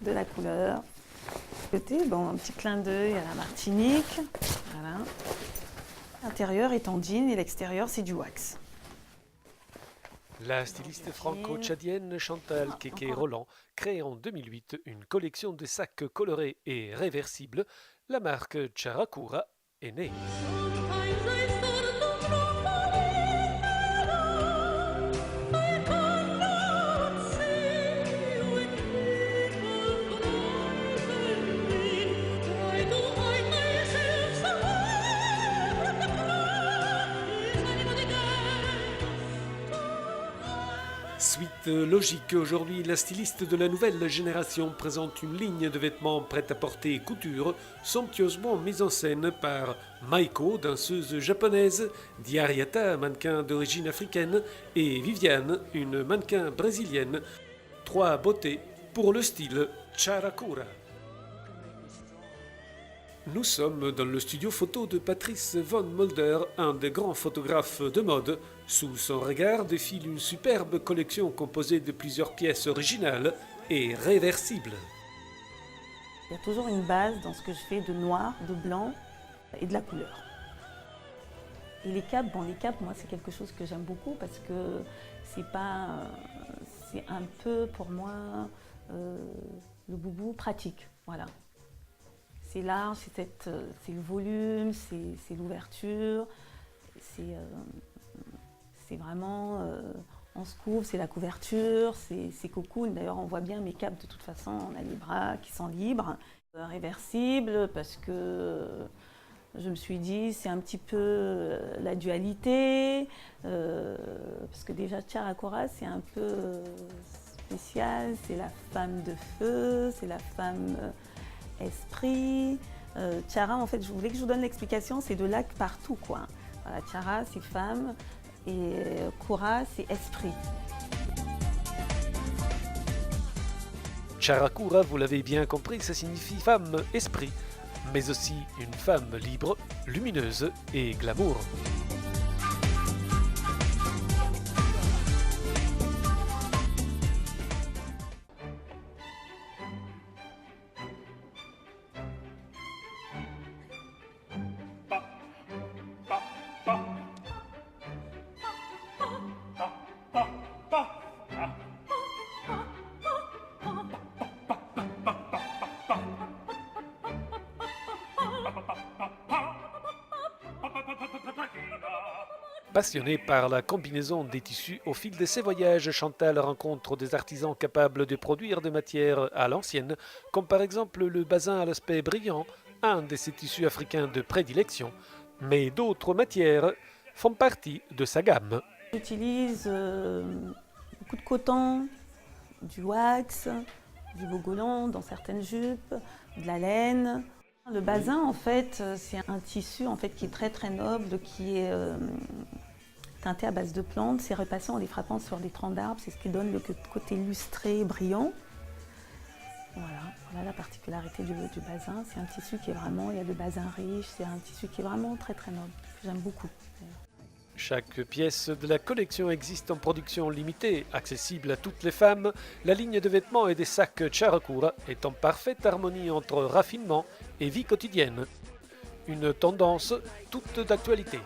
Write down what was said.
de la couleur. Côté, bon, un petit clin d'œil à la Martinique. Voilà. L'intérieur est en jean et l'extérieur c'est du wax. La styliste franco-tchadienne Chantal Kéké-Roland crée en 2008 une collection de sacs colorés et réversibles. La marque Charakura est née. Suite logique, aujourd'hui, la styliste de la nouvelle génération présente une ligne de vêtements prêt-à-porter couture, somptueusement mise en scène par Maiko, danseuse japonaise, Diariata, mannequin d'origine africaine, et Viviane, une mannequin brésilienne. Trois beautés pour le style Charakura. Nous sommes dans le studio photo de Patrice von Mulder, un des grands photographes de mode. Sous son regard défile une superbe collection composée de plusieurs pièces originales et réversibles. Il y a toujours une base dans ce que je fais de noir, de blanc et de la couleur. Et les capes, moi c'est quelque chose que j'aime beaucoup parce que c'est un peu pour moi le boubou pratique, voilà. C'est large, c'est le volume, c'est l'ouverture, c'est vraiment, on se couvre, c'est la couverture, c'est cocoon. D'ailleurs, on voit bien mes capes de toute façon, on a les bras qui sont libres. Réversible parce que je me suis dit, c'est un petit peu la dualité, parce que déjà Charakura, c'est un peu spécial, c'est la femme de feu, c'est la femme esprit. Chara, en fait, je voulais que je vous donne l'explication, c'est de lac partout, quoi. Voilà, Chara, c'est femme, et Kura, c'est esprit. Charakura, vous l'avez bien compris, ça signifie femme esprit, mais aussi une femme libre, lumineuse et glamour. Passionnée par la combinaison des tissus, au fil de ses voyages, Chantal rencontre des artisans capables de produire des matières à l'ancienne, comme par exemple le basin à l'aspect brillant, un de ses tissus africains de prédilection, mais d'autres matières font partie de sa gamme. J'utilise beaucoup de coton, du wax, du bogolan dans certaines jupes, de la laine. Le basin, en fait, c'est un tissu en fait, qui est très très noble, qui est teinté à base de plantes. C'est repassé en les frappant sur des troncs d'arbres, c'est ce qui donne le côté lustré, brillant. Voilà la particularité du basin. C'est un tissu qui est vraiment, il y a de basin riche, c'est un tissu qui est vraiment très très noble, que j'aime beaucoup. Chaque pièce de la collection existe en production limitée, accessible à toutes les femmes. La ligne de vêtements et des sacs Charakura est en parfaite harmonie entre raffinement et vie quotidienne. Une tendance toute d'actualité.